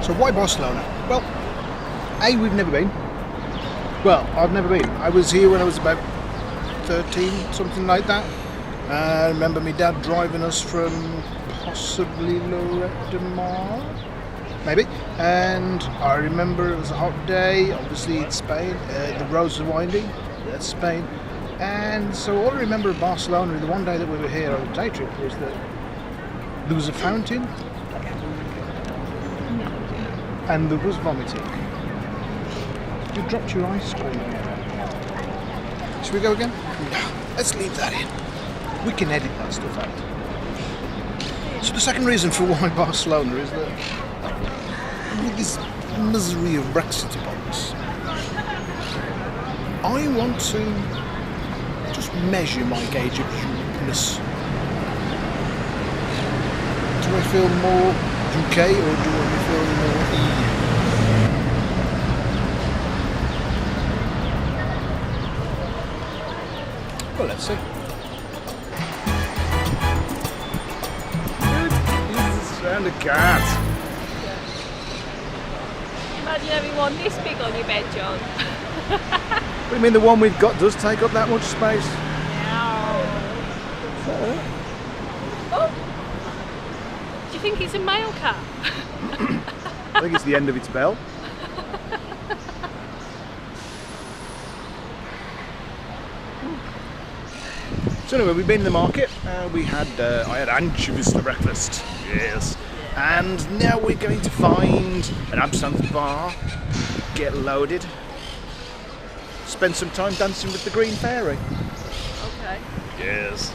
So why Barcelona? Well, A, we've never been. Well, I've never been. I was here when I was about 13, something like that. I remember my dad driving us from possibly Tossa de Mar, maybe. And I remember it was a hot day, obviously in Spain. The roads are winding, that's Spain. And so all I remember of Barcelona, the one day that we were here on a day trip, was that there was a fountain and there was vomiting. You dropped your ice cream. Should we go again? No, let's leave that in. We can edit that stuff out. So the second reason for why Barcelona is that with this misery of Brexit upon us, I want to just measure my gauge of Europeness. Do I feel more UK or do I feel more EU? Well, let's see. Jesus, round a cat. Imagine having one this big on your bed, John. What do you mean the one we've got does take up that much space? Oh. Do you think it's a male cat? I think it's the end of its bell. So anyway, we've been in the market. I had anchovies for breakfast. Yes. And now we're going to find an absinthe bar, get loaded, spend some time dancing with the Green Fairy. Okay. Yes.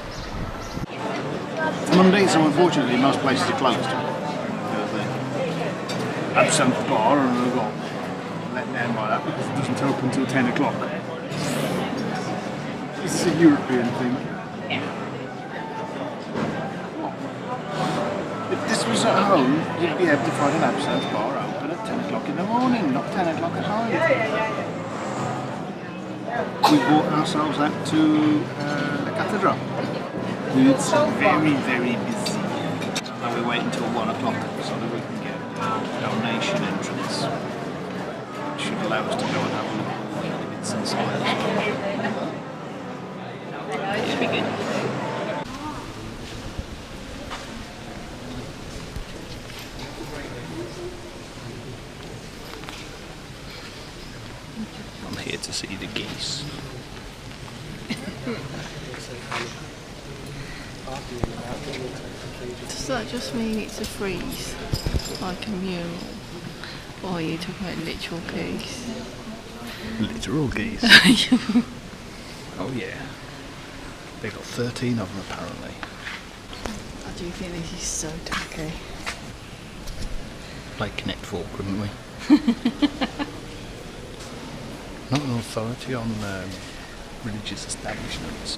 It's Monday, so unfortunately most places are closed. The absinthe bar, and I got let down by that because it doesn't open until 10 o'clock. It's a European thing. If this was at home, you'd be able to find an absinthe bar open at 10 o'clock in the morning, not 10 o'clock at night. We brought ourselves out to the cathedral. It's very, very busy. So we wait until 1 o'clock so that we can get donation entrance. It should allow us to go and have a look at the exhibits inside. It should be good. I'm here to see the geese. Does that just mean it's a freeze, like a mule? Or are you talking about literal geese? Literal geese? Oh yeah. They've got 13 of them apparently. I do think this is so tacky. Play Connect 4, couldn't we? Not an authority on religious establishments,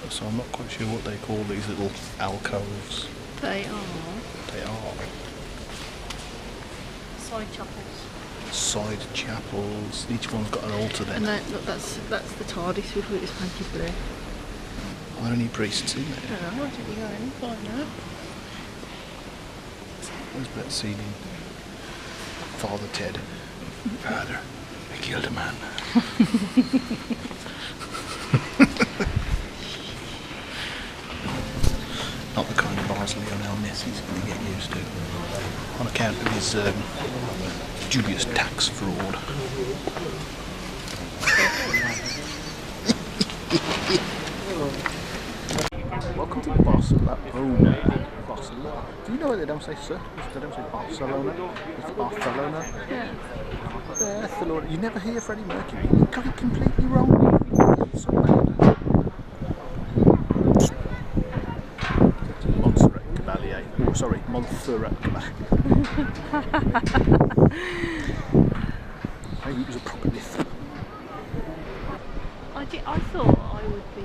so I'm not quite sure what they call these little alcoves. They are. They are. Side chapels. Side chapels. Each one's got an altar then. And that, look, that's the TARDIS with its painted blue. Are there any priests in there? I don't know, I didn't go in, find out. Where's Brett Sealing? Father Ted. Father, I killed a man. Not the kind of bars Lionel Messi's going to get used to, on account of his dubious tax fraud. Welcome to Barcelona. Barcelona. Do you know why they don't say sir? They don't say Barcelona. It's Barcelona. Yeah. Barcelona. You never hear Freddie Mercury. You got it completely wrong. It's so bad. Montserrat Caballé. Oh, sorry, Montserrat Caballé. Maybe it was a proper lisp. I thought I would be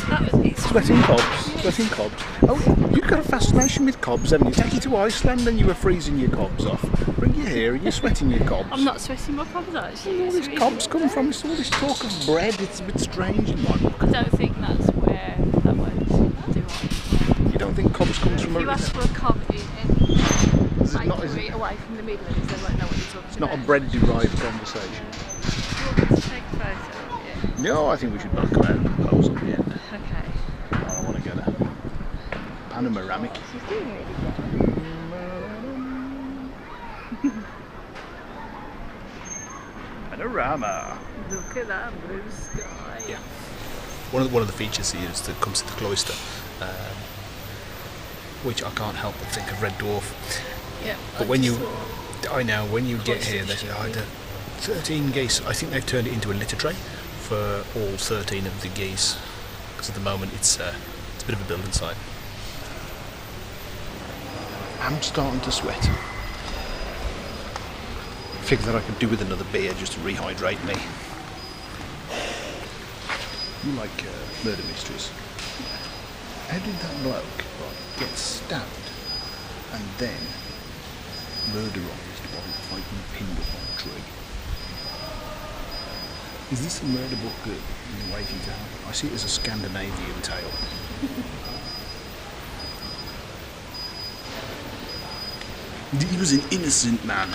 absolutely. It's Sweating cobs. Sweating cobs. Oh, you've got a fascination with cobs, haven't you? Take you to Iceland and you were freezing your cobs off. Bring you here and you're sweating your cobs. I'm not sweating my cobs actually. Where all these cobs come from? It's all this talk of bread. It's a bit strange in my book. I don't think that's where that works, do I? You think cobs comes from If you a... ask for a cob in Is it not, is bakery it, away from the Midlands, they won't know what you're talking it's about. not a bread-derived conversation. Do you want me to take a photo of you? No, I think we should both come out and propose at the end. Okay. I want to get a panoramic. She's doing really well. Panorama. Look at that blue sky. Yeah. One of the features here is that comes to the cloister, which I can't help but think of Red Dwarf. Yeah. But when you get here, they say, oh, the 13 geese. I think they've turned it into a litter tray for all 13 of the geese, because at the moment it's a bit of a building site. I'm starting to sweat. Figure that I could do with another beer just to rehydrate me. You like murder mysteries? How did that bloke get stabbed and then murderised while fighting pinned up on a tree? Is this a murder book that is waiting to happen? I see it as a Scandinavian tale. He was an innocent man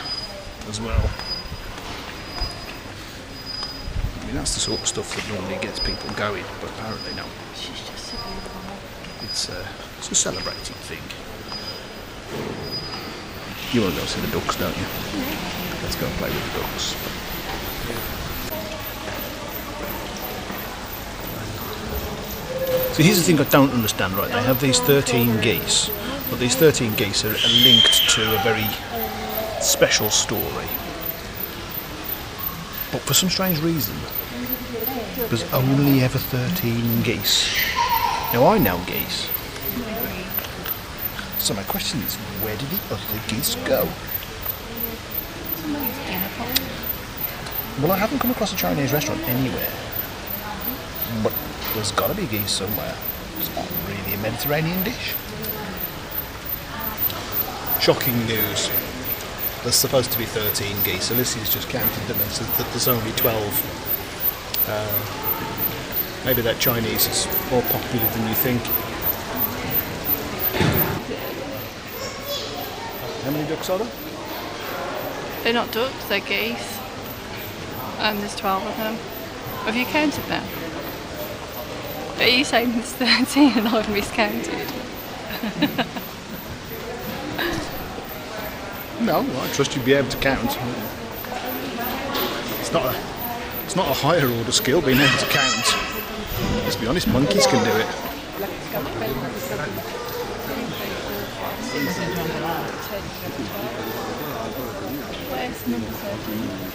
as well. I mean, that's the sort of stuff that normally gets people going, but apparently no. She's just a beautiful. It's a celebrating thing. You want to go see the ducks, don't you? Yeah. Let's go and play with the ducks. So here's the thing I don't understand, right? They have these 13 geese, but these 13 geese are linked to a very special story. But for some strange reason, there's only ever 13 geese. Now I know geese. So my question is, where did the other geese go? Well, I haven't come across a Chinese restaurant anywhere. But there's got to be geese somewhere. It's not really a Mediterranean dish. Shocking news. There's supposed to be 13 geese. Alicia's just counted them and said that there's only 12. Maybe that Chinese is more popular than you think. How many ducks are there? They're not ducks, they're geese. And there's 12 of them. Have you counted them? Are you saying there's 13 and I've miscounted? No, I trust you'd be able to count. It's not a higher order skill being able to count. Let's be honest, monkeys can do it. Where's number 13?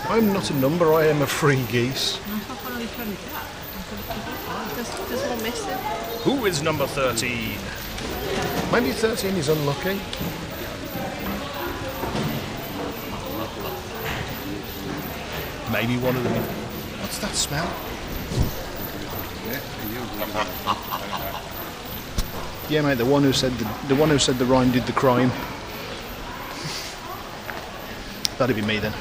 I'm not a number, I am a free geese. There's one missing. Who is number 13? Maybe 13 is unlucky. Maybe one of them. What's that smell? Yeah, mate. The one who said the rhyme did the crime. That'd be me then.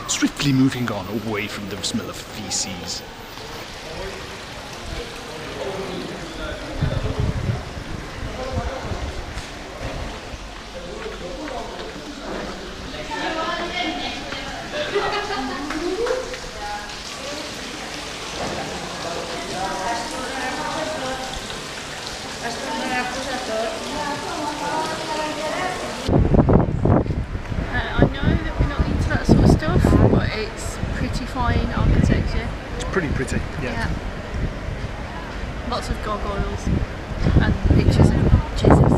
Swiftly moving on away from the smell of feces. I know that we're not into that sort of stuff, but it's pretty fine architecture. It's pretty, yeah. Lots of gargoyles and pictures of Jesus.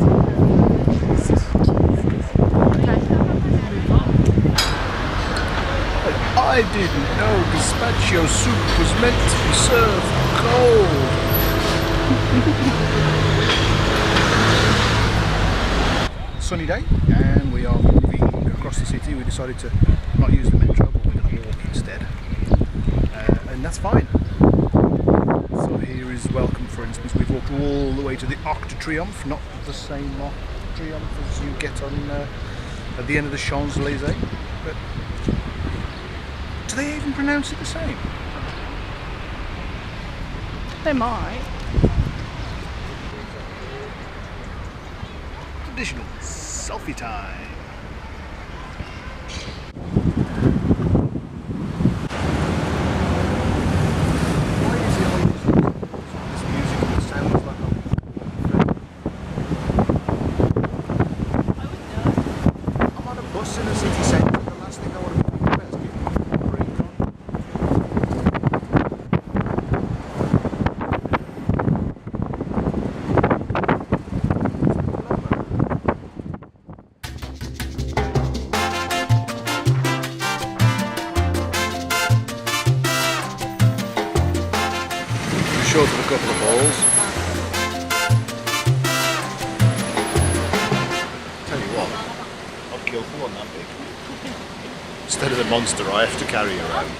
Okay, move on. I didn't know gazpacho soup was meant to be served cold. Sunny day, and we are moving across the city. We decided to not use the metro, but we're going to walk instead, and that's fine. So here is welcome. For instance, we've walked all the way to the Arc de Triomphe, not the same Arc de Triomphe as you get on at the end of the Champs-Élysées, but do they even pronounce it the same? They might. Traditional selfie time. Why is it always this music that sounds like I'm on a bus in a city centre. The last thing I want to be thinking about is getting a break on. Short of a couple of balls. Tell you what, I'd kill for one that big. Instead of the monster I have to carry around.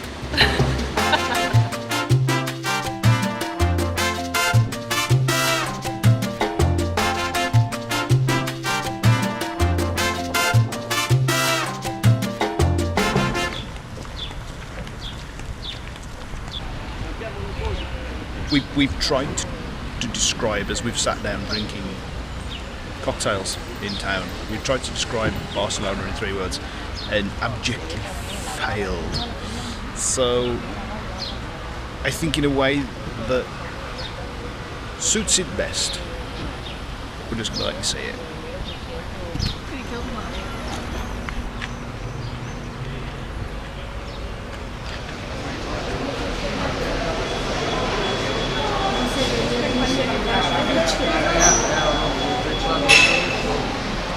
We've tried to describe, as we've sat down drinking cocktails in town, we've tried to describe Barcelona in 3 words and abjectly failed. So I think in a way that suits it best, we're just going to let you see it.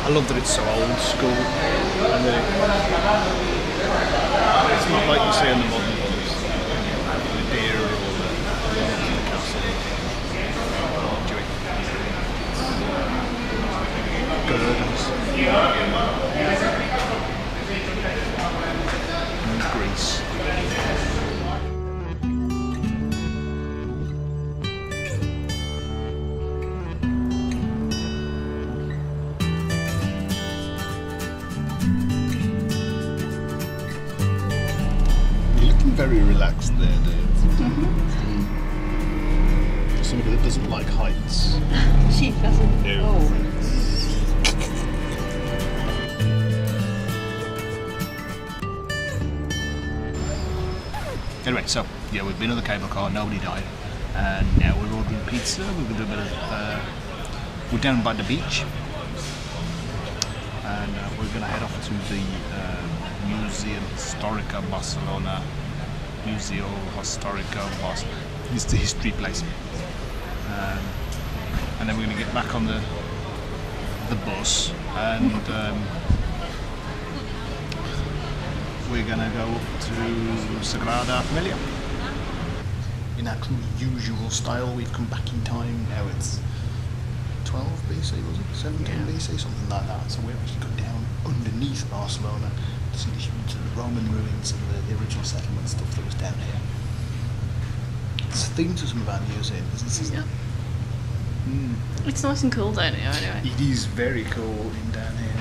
I love that it's so old school, and it's not like you see in the modern ones, the deer or the castle. Gardens, and Greece. Very relaxed there, Dave. Somebody that doesn't like heights. She doesn't. No. Oh. Anyway, so yeah, we've been on the cable car, nobody died, and now we're ordering pizza. We're going to do a bit of. We're down by the beach, and we're going to head off to the Museum Histórica Barcelona. Museo Histórico Barcelona. It's the history place. And then we're going to get back on the bus, and we're going to go up to Sagrada Familia. In our usual style, we've come back in time. Now it's 12 BC, was it? 17 BC, something like that. So we're actually gone down underneath Barcelona to the Roman ruins and the original settlement stuff that was down here. It's themed to some of our museums. Yeah. It's nice and cool down here anyway. It is very cool in down here.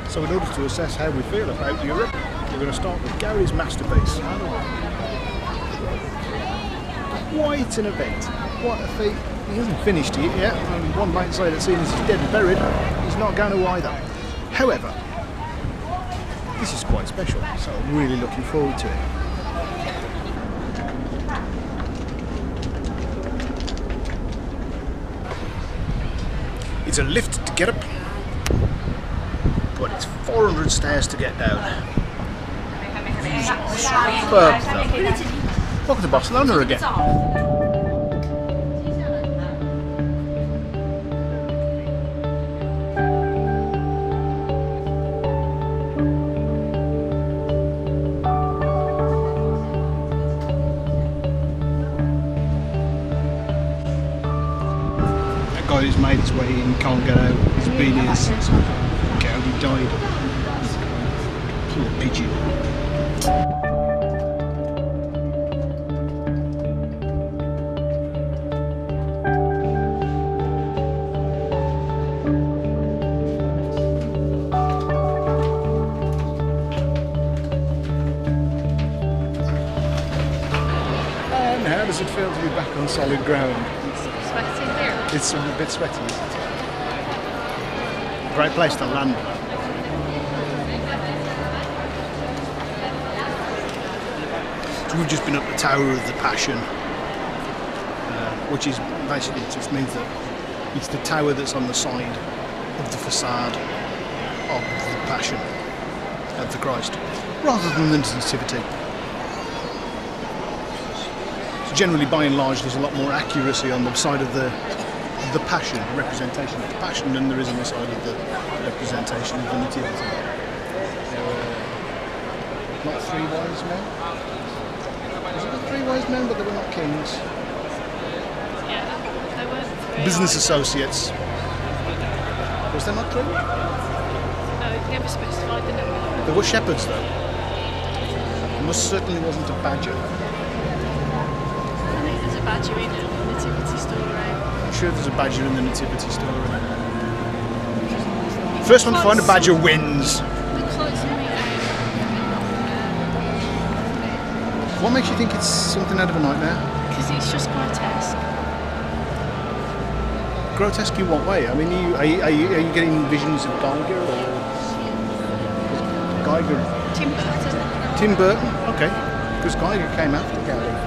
So in order to assess how we feel about Europe, we're going to start with Gary's masterpiece. Quite an event. What a feat. He hasn't finished it yet. One might say that seeing as he's dead and buried, he's not going to either. However, this is quite special, so I'm really looking forward to it. It's a lift to get up, but it's 400 stairs to get down. Views are superb though. Welcome to Barcelona again. Who's made his way in, can't get out, he's been here since Gary died. Poor pigeon. feel to be back on solid ground? Sweaty here. It's a bit sweaty, isn't it? Great place to land. So we've just been up the Tower of the Passion, which is basically, it just means that it's the tower that's on the side of the facade of the Passion of the Christ, rather than the Nativity. So generally, by and large, there's a lot more accuracy on the side of the Passion, representation of the Passion, than there is on the side of the representation of the Nativity. There were not three wise men. Was it the three wise men, but they were not kings? Yeah, they were three. Business associates. Was there not three? No, it never specified the number. There were shepherds, though. There most certainly wasn't a badger. I think there's a badger in the nativity story. I'm sure there's a badger in the Nativity story. First one to find a badger wins. The closer we go, What makes you think it's something out of a nightmare? because it's just grotesque. Grotesque in what way? I mean, are you getting visions of Geiger or Geiger? Tim Burton. Tim Burton? Okay. Because Geiger came after Geiger.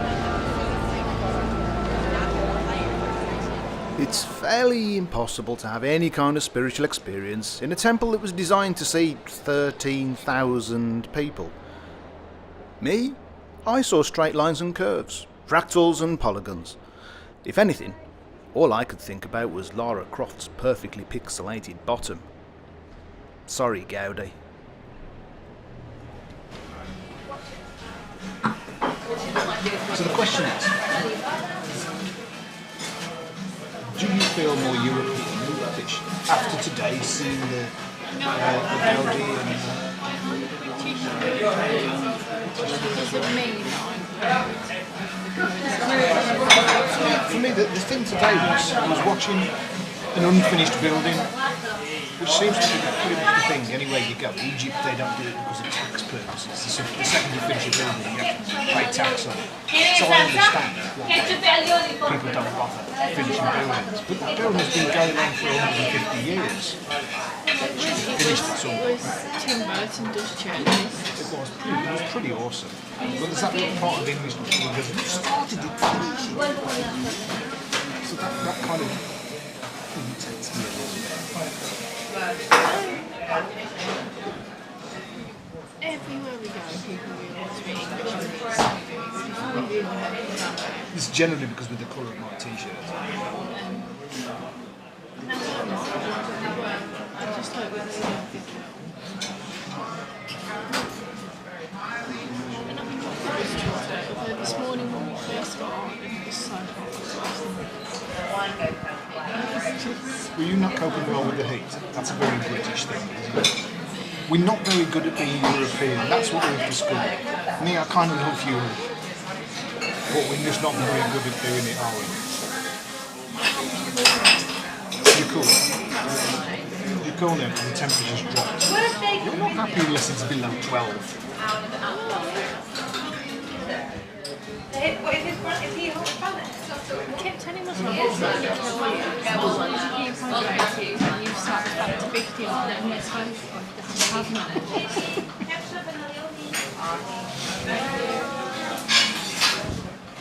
It's fairly impossible to have any kind of spiritual experience in a temple that was designed to seat 13,000 people. Me? I saw straight lines and curves, fractals and polygons. If anything, all I could think about was Lara Croft's perfectly pixelated bottom. Sorry, Gaudi. So the question is, do you feel more European than British after today, seeing the Gaudi and... For me, the thing today was watching an unfinished building, which seems to be pretty much the thing anywhere you go. Egypt, they don't do it because of tax purposes. The second you finish a building, you have to pay tax on it. So I understand why people don't bother finishing buildings. But that building has been going on for 150 years. Finished at some point. Tim Burton does churches. It was pretty awesome. But there's that little part of English people that started it. So that kind of irritates me a little bit. Everywhere we go, people really speak English. It's generally because with the colour of my t-shirt. I just hope we see people. Although this morning when we first got on, it was so hot. Were you not coping well with the heat? That's a very British thing, isn't it? We're not very good at being European. That's what we've discovered. Me, I kind of love Europe. But we're just not very good at doing it, are we? You're cool. You're cool now because the temperature's dropped. You're not happy unless it's below 12. I kept telling myself it's like as long as you keep hydrated and you start back to 50 on them, it's fine to have none.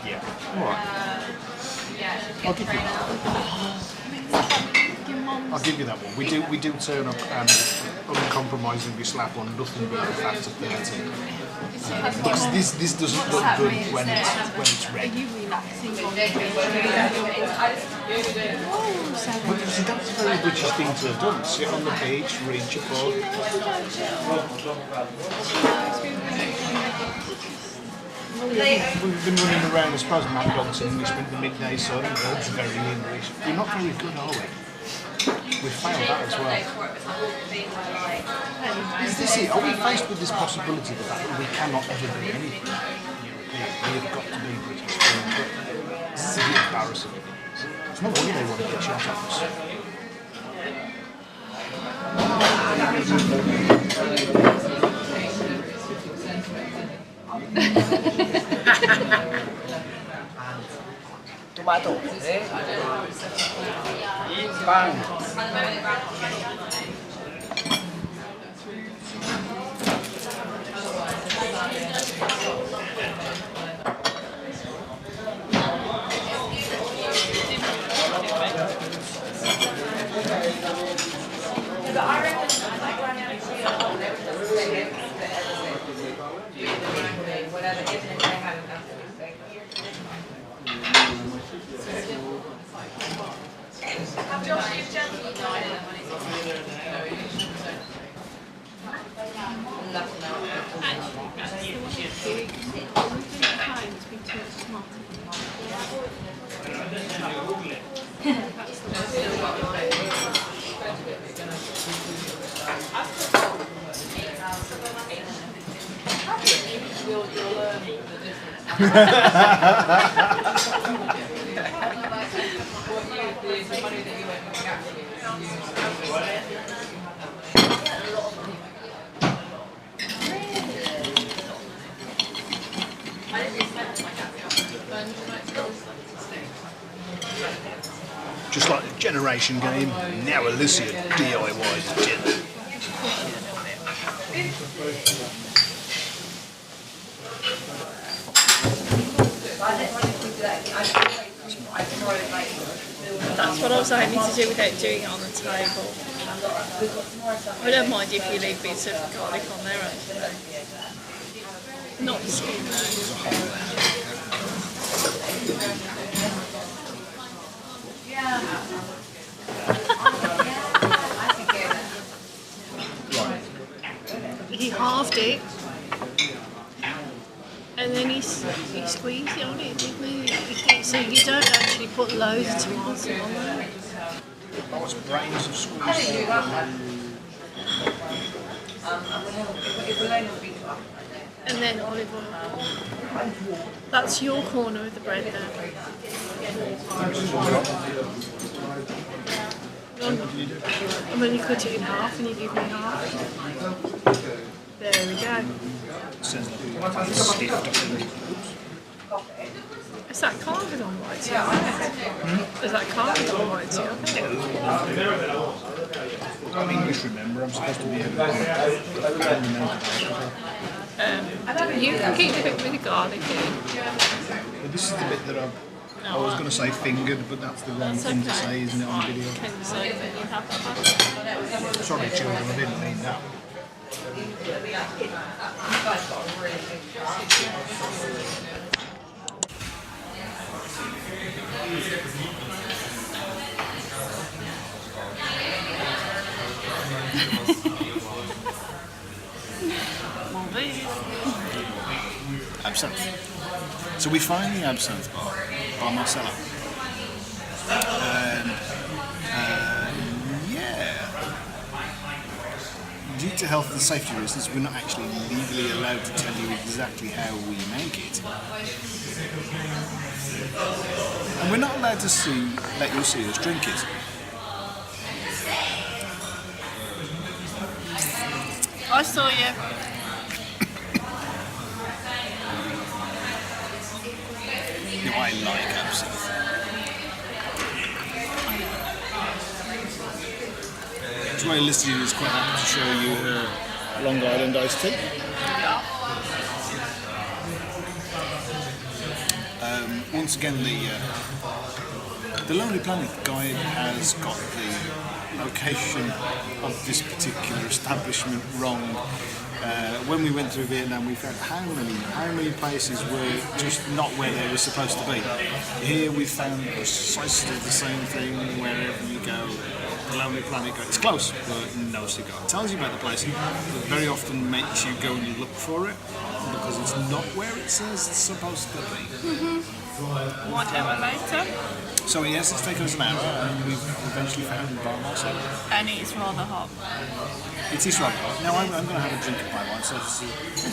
Yeah. Alright. I'll give you that one. We do turn up and uncompromisingly slap on nothing but the fact of 13. Because this doesn't look good when it's red. Are you relaxing on the But see, that's a very British thing to have done. Sit on the beach, read your book. We've been running around, I suppose, Mad Dog's English with the midday sun, birds very English. We're not very good, are we? We failed that as well. Is this it? Are we faced with this possibility of the fact that we cannot ever be anything European? We have got to be British. This is a bit embarrassing. It's not wonder they want to get shot at us. tomato. Bang. Just like the generation game, now Alicia DIYs dinner. That's what I was aiming to do without doing it on the table. I don't mind if you leave bits of garlic on there actually. Not the skin though. He halved it. And then he squeezed it on it, didn't he? So you don't actually put loads of tomatoes on there. That was brains of squeezed. And then olive oil. That's your corner of the bread there. And then you cut it in half and you give me half. There we go. Sounds like a stiff document. Is that carved on white tea? Is that carved on white tea? I'm English, remember. I'm supposed to be able to You can keep it with the garlic in. But this is the bit that I was going to say fingered, but that's the wrong thing to say, isn't it, on video? Can you say that you have that? Sorry, children, I didn't mean that. Absinthe. So we find the absinthe bar by Marcella. Due to health and safety reasons, we're not actually legally allowed to tell you exactly how we make it. And we're not allowed to let you see us drink it. I saw you. No, I like absinthe. That's why Alicia is quite happy to show you her Long Island iced tea. Once again, the Lonely Planet guide has got the location of this particular establishment wrong. When we went through Vietnam, we found how many places were just not where they were supposed to be. Here we found precisely the same thing wherever you go. The Lonely Planet guide. It's close, but no cigar. It tells you about the place, but very often makes you go and look for it because it's not where it says it's supposed to be. Whatever later. So yes, it's taken us an hour, and we've eventually found the bar myself. And it's rather hot. It is rather hot. Now I'm going to have a drink of my wine, so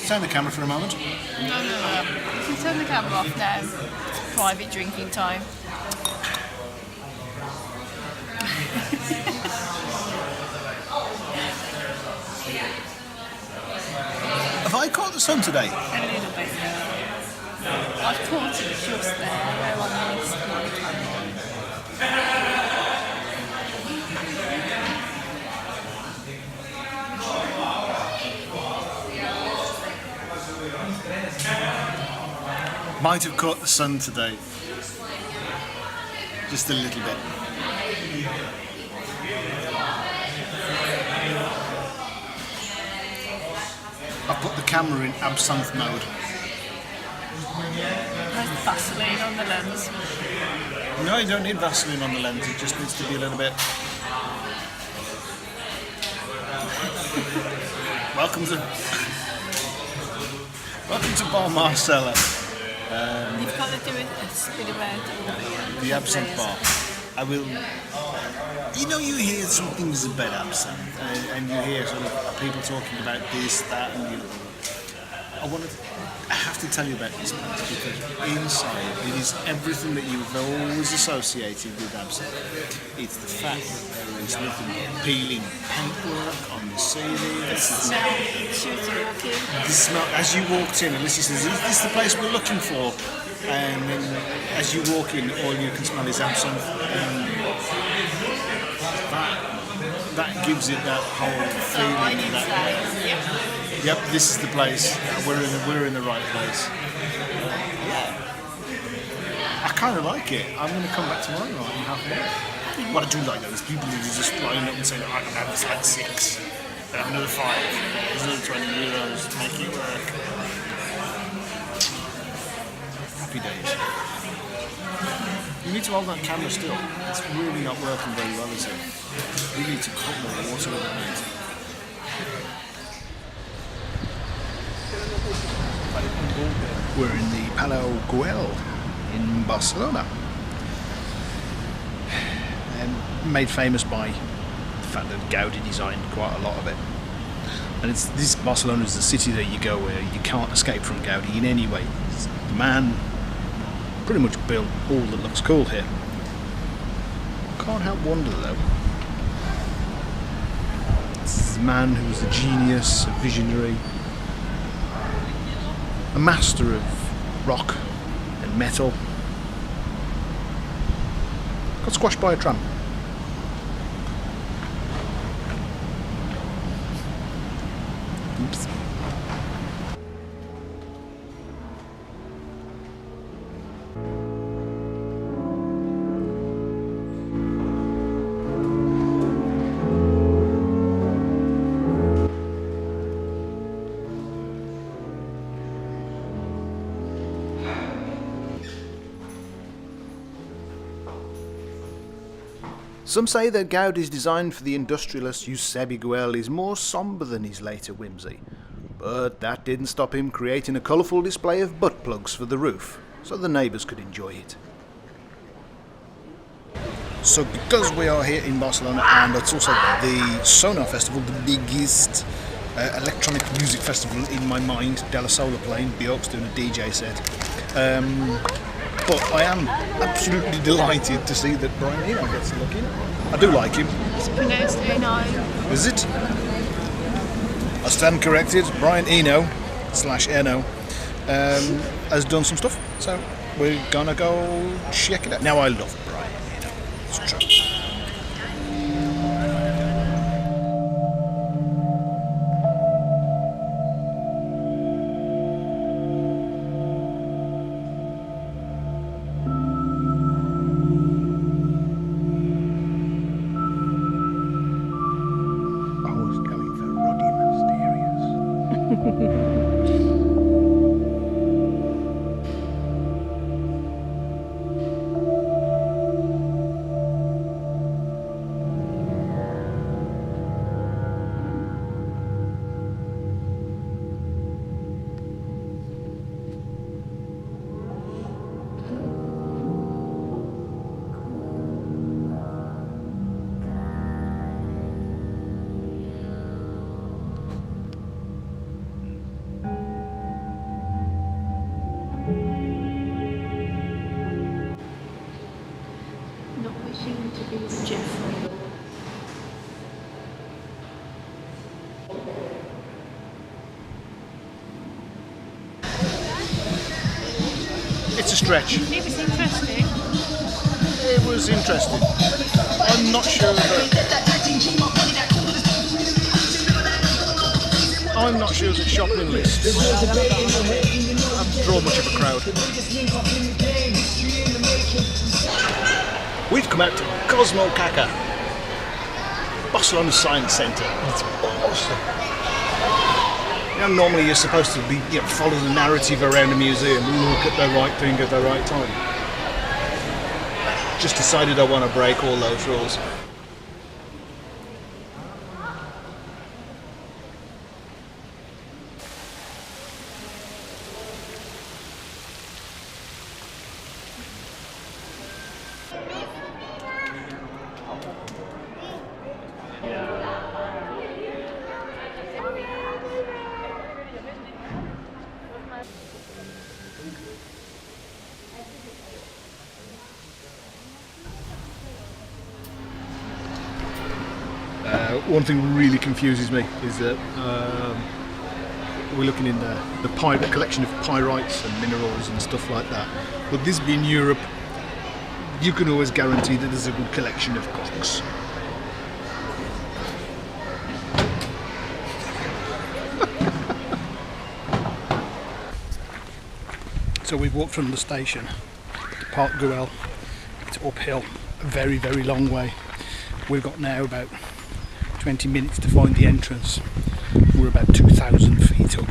turn the camera for a moment. No. You can turn the camera off now. It's private drinking time. Have I caught the sun today? A little bit. I've caught it just there where I missed my camera. Might have caught the sun today. Just a little bit. I put the camera in absinthe mode. There's Vaseline on the lens. No, you don't need Vaseline on the lens, it just needs to be a little bit. Welcome to Bar Marcella. You've got to do a spin around The absinthe bar. I will. You know, you hear some things about absinthe, and you hear sort of people talking about this, that, and the other. I have to tell you about this place because inside it is everything that you've always associated with absinthe. It's the fact that there is nothing but peeling paintwork on the ceiling. the smell. She was looking. The smell as you walked in, and Lucy says, "Is this the place we're looking for?" And then as you walk in, all you can smell is absinthe. That gives it that whole feeling. I need to say, yeah. Yep, this is the place. We're in the right place. I kind of like it. I'm going to come back tomorrow night and have more. What I do like though is people who just line up and say, I can have this like 6, I have another 5, there's another 20 euros, make it work. Happy days. You need to hold that camera still. It's really not working very well, is it? We need to put more water in it. We're in the Palau Güell in Barcelona, made famous by the fact that Gaudi designed quite a lot of it. And this Barcelona is the city that you go where you can't escape from Gaudi in any way. The man pretty much built all that looks cool here. Can't help wonder though. This is a man who was a genius, a visionary, a master of rock and metal. Got squashed by a tram. Oops. Some say that Gaudi's design for the industrialist Josep Güell is more sombre than his later whimsy, but that didn't stop him creating a colourful display of butt plugs for the roof, so the neighbours could enjoy it. So because we are here in Barcelona and it's also the Sonar Festival, the biggest electronic music festival in my mind, De La Solar playing, Bjork's doing a DJ set. But I am absolutely delighted to see that Brian Eno gets a look in. I do like him. It's pronounced Eno. Is it? I stand corrected. Brian Eno / Eno has done some stuff, so we're gonna go check it out. Now I love Brian Eno. It's true. it's a stretch. It was interesting. It was interesting. I'm not sure that shopping lists draw much of a crowd. We've come out to Cosmo Caca, Barcelona Science Centre. It's awesome. You know, normally you're supposed to be, follow the narrative around a museum, look at the right thing at the right time. Just decided I want to break all those rules. One thing really confuses me is that we're looking in the collection of pyrites and minerals and stuff like that. But this being Europe, you can always guarantee that there's a good collection of clocks. So we've walked from the station to Park Güell. It's uphill, a very, very long way. We've got now about 20 minutes to find the entrance. We're about 2,000 feet up.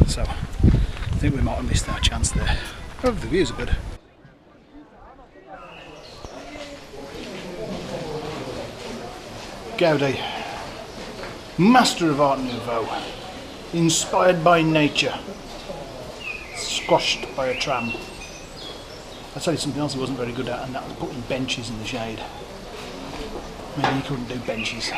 So I think we might have missed our chance there. Oh, the views are good. Gaudi, master of Art Nouveau, inspired by nature, squashed by a tram. I'll tell you something else he wasn't very good at, and that was putting benches in the shade. Maybe he couldn't do benches.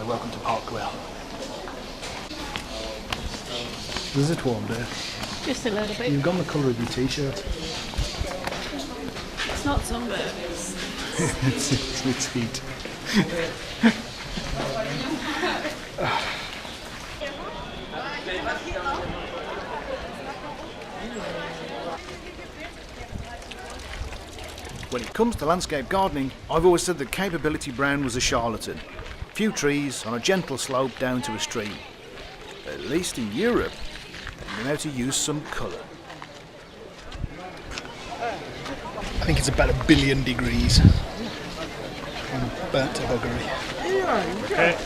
Welcome to Park Güell. Is it warm there? Just a little bit. You've gone the colour of your t-shirt. It's not sunburn. it's heat. When it comes to landscape gardening, I've always said that Capability Brown was a charlatan. Few trees on a gentle slope down to a stream. At least in Europe, they know how to use some colour. I think it's about 1 billion degrees. And burnt to buggery. Okay.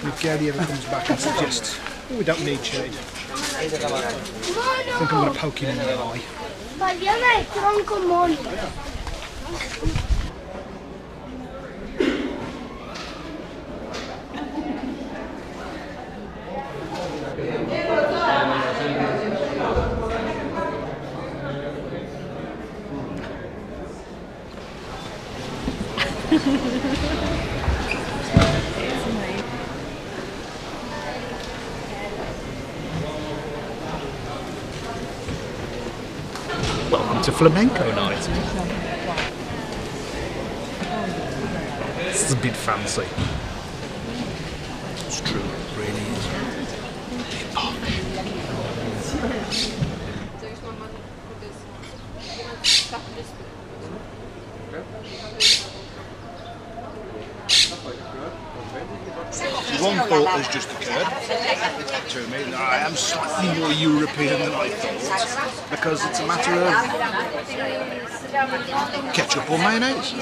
If Gaudi ever comes back and suggests, oh, we don't need shade, I think I'm going to poke him in the eye. Welcome to flamenco night. This is a bit fancy. It's true, it really is. A bit posh. One thought has just occurred to me. I am slightly more European than I thought, because it's a matter of ketchup or mayonnaise.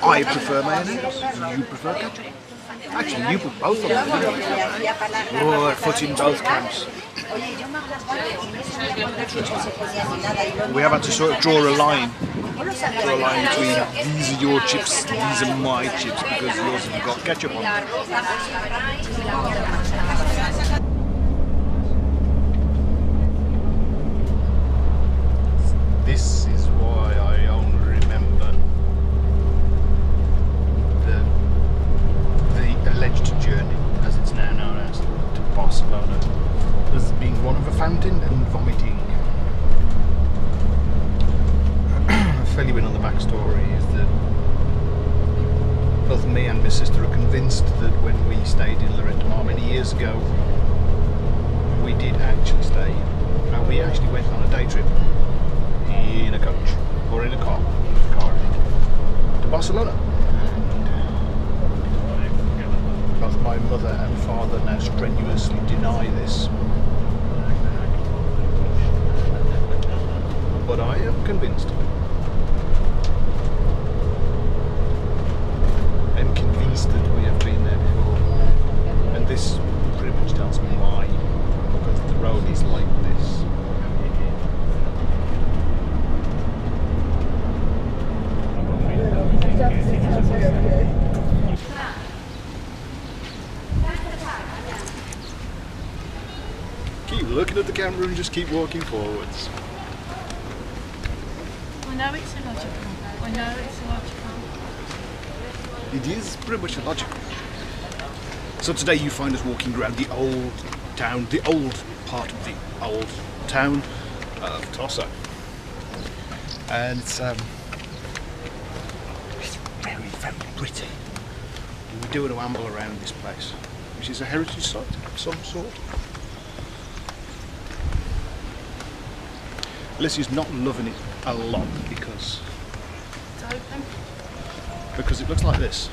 I prefer mayonnaise, you prefer ketchup. Actually, you put both of them. Oh, I put in both camps. We have had to sort of draw a line between these are your chips, these are my chips, because yours have got ketchup on them. This is why I only remember the alleged journey, as it's now known as, to Barcelona, as being one of a fountain and vomiting. Fill you in on the backstory is that both me and my sister are convinced that when we stayed in Tossa de Mar many years ago, we did actually stay. And we actually went on a day trip in a coach or in a car to Barcelona. And both my mother and father now strenuously deny this, but I am convinced. I'm convinced that we have been there before, and this pretty much tells me why, because the road is like this. Keep looking at the camera and just keep walking forwards. I know it's illogical. I know it's illogical. It is pretty much illogical. So today you find us walking around the old town, the old part of the old town of Tossa. And it's very, very pretty. We do want to amble around this place, which is a heritage site of some sort. Alicia's not loving it a lot because It's open. it looks like this.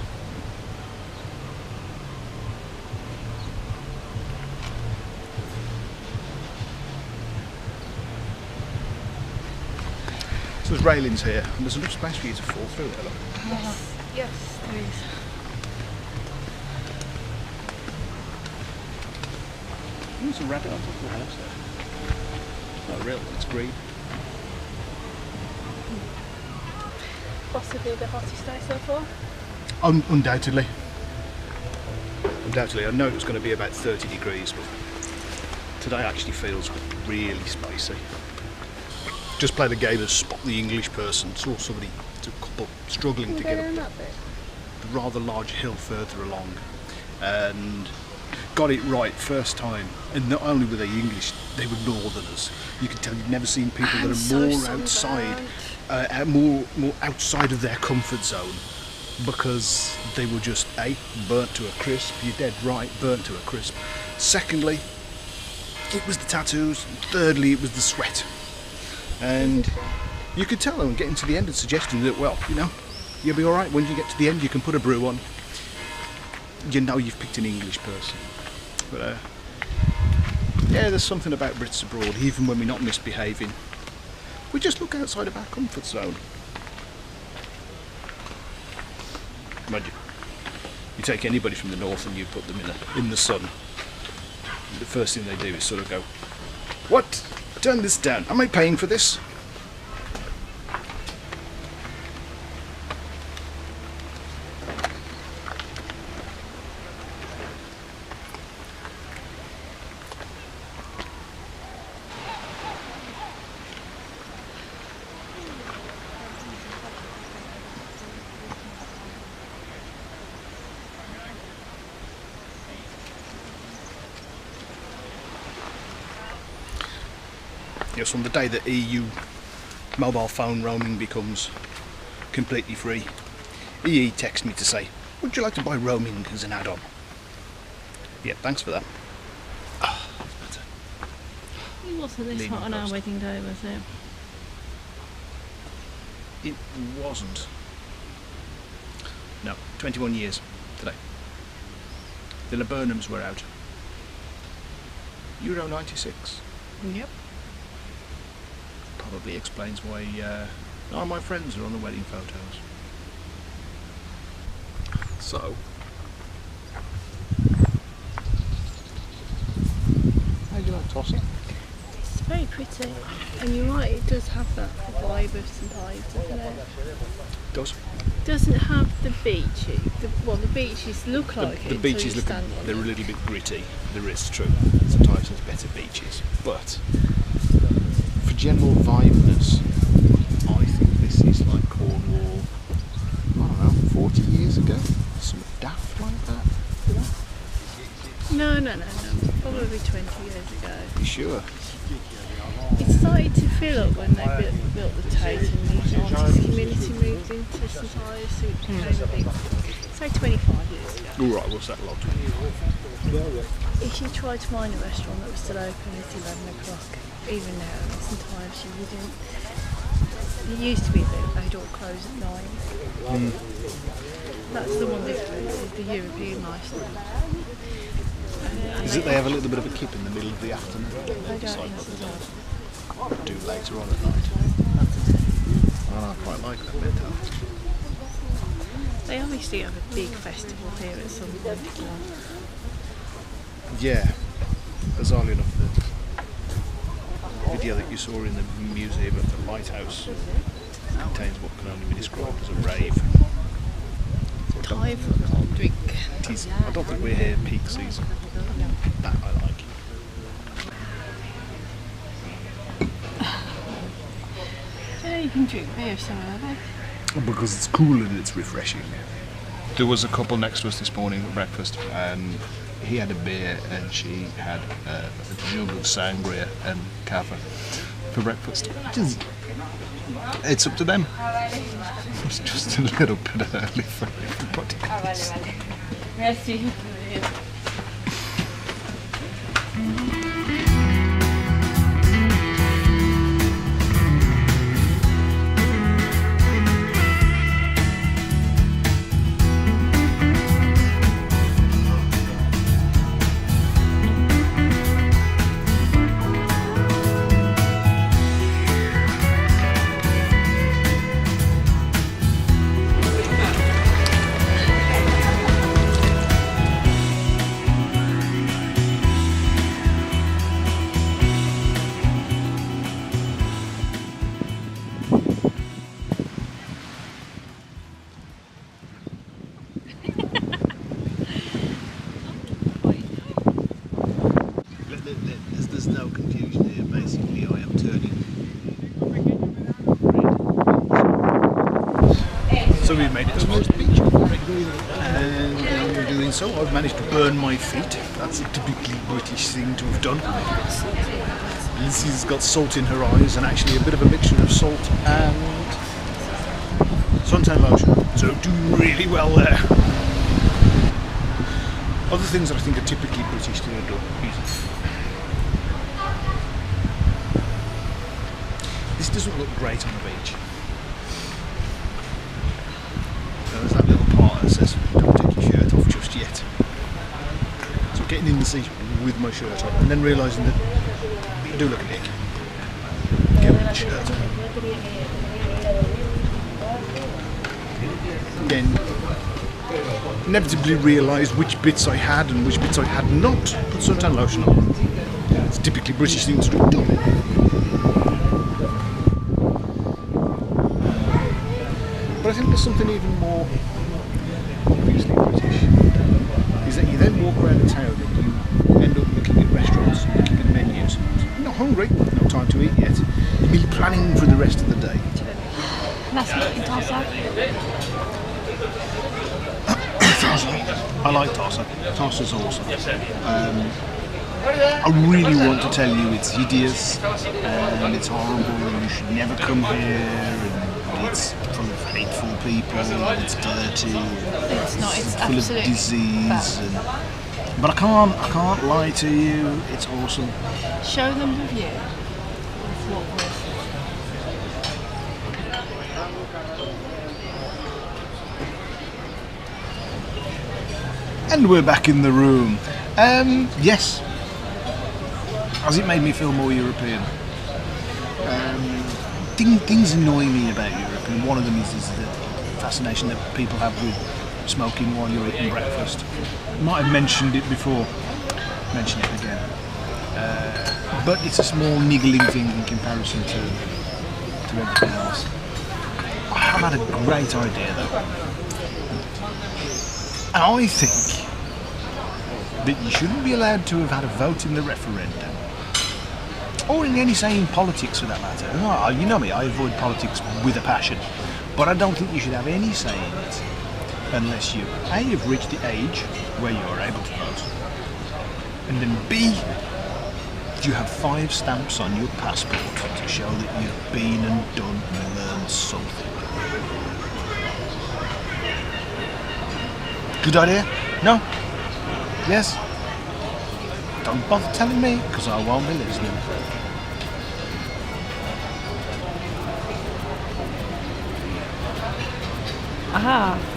So there's railings here, and there's enough space for you to fall through there, look. Yes, there is. There's a rabbit on top of the house there. It's not real, it's green. Possibly the hottest day so far. Undoubtedly. Undoubtedly. I know it was going to be about 30 degrees, but today actually feels really spicy. Just played a game of spot the English person, saw somebody, a couple struggling to get up that bit. the rather large hill further along, and got it right first time. And not only were they English, they were northerners. You could tell you'd never seen people that are more outside, more outside of their comfort zone, because they were just burnt to a crisp. You're dead right, burnt to a crisp. Secondly, it was the tattoos. Thirdly, it was the sweat. And you could tell them getting to the end and suggesting that, well, you know, you'll be all right when you get to the end. You can put a brew on. You know you've picked an English person. But yeah, there's something about Brits abroad. Even when we're not misbehaving, we just look outside of our comfort zone. Mind you take anybody from the north and you put them in the sun, the first thing they do is sort of go, "What? Turn this down. Am I paying for this?" Yes, on the day that EU mobile phone roaming becomes completely free, EE texts me to say, "Would you like to buy roaming as an add-on?" Yeah, thanks for that. It wasn't this Leaning hot on our post. wedding day, was it? It wasn't. No, 21 years today. The laburnums were out. Euro 96. Yep. Probably explains why none of my friends are on the wedding photos. So, how do you like Tossa? It's very pretty. And you're right, it does have that vibe of St Ives, doesn't it? Does Doesn't have the beachy. The beaches look like it. the until beaches you look stand on they're a them. little bit gritty. There is true. Sometimes there's better beaches, but for general vibeness, I think this is like Cornwall. I don't know, 40 years ago, something daft like that. You know? No. Probably 20 years ago. You sure? It started to fill up when they built the Tate and the artist community moved into St Ives, so it became a big say 25 years ago. All right, what's that lot? If you tried to find a restaurant that was still open at 11 o'clock, even now, sometimes you didn't. It used to be that they'd all close at 9. That's the one difference, is the European lifestyle. Is it they have a little bit of a kip in the middle of the afternoon? They don't necessarily. Do later on at night. Oh, I quite like that mentality. They obviously have a big festival here at some point. Yeah, bizarrely enough, the video that you saw in the museum of the lighthouse contains what can only be described as a rave. Time for a cold drink. I don't think we're here peak season. That I like. Yeah, you can drink beer somewhere, Because it's cool and it's refreshing. There was a couple next to us this morning at breakfast, and he had a beer and she had a jug of sangria and cava for breakfast. It's up to them. It's just a little bit early for everybody else. Merci. There's no confusion here. Basically, I am turning red. So we've made it as far as the beach, and in doing so, I've managed to burn my feet. That's a typically British thing to have done. Lizzie's got salt in her eyes, and actually a bit of a mixture of salt and suntan lotion. So doing really well there. Other things that I think are typically British to have done is this doesn't look great on the beach. There's that little part that says don't take your shirt off just yet. So getting in the sea with my shirt on and then realising that you do look a dick. Get rid of the shirt. Then inevitably realised which bits I had and which bits I had not put suntan lotion on. It's a typically British thing to do. But I think there's something even more obviously British, is that you then walk around the town and you end up looking at restaurants, looking at menus. You're not hungry, no time to eat yet. You'll be planning for the rest of the day. That's not in Tossa. I like Tossa. Tossa's awesome. I really want to tell you it's hideous and it's horrible and you should never come here and it's full of hateful people and it's dirty. It's not. It's full of absolutely disease. bad. But I can't lie to you. It's awesome. Show them the view of what we're. And we're back in the room. Yes. Has it made me feel more European? Things annoy me about Europe, and one of them is the fascination that people have with smoking while you're eating breakfast. I might have mentioned it before. Mention it again. But it's a small niggling thing in comparison to everything else. I have had a great idea though. And I think that you shouldn't be allowed to have had a vote in the referendum. Or in any say in politics for that matter. Oh, you know me, I avoid politics with a passion. But I don't think you should have any say in it unless you A, have reached the age where you are able to vote, and then B, you have 5 stamps on your passport to show that you've been and done and learned something. Good idea? No? Yes? Don't bother telling me, because I won't be listening. Ah.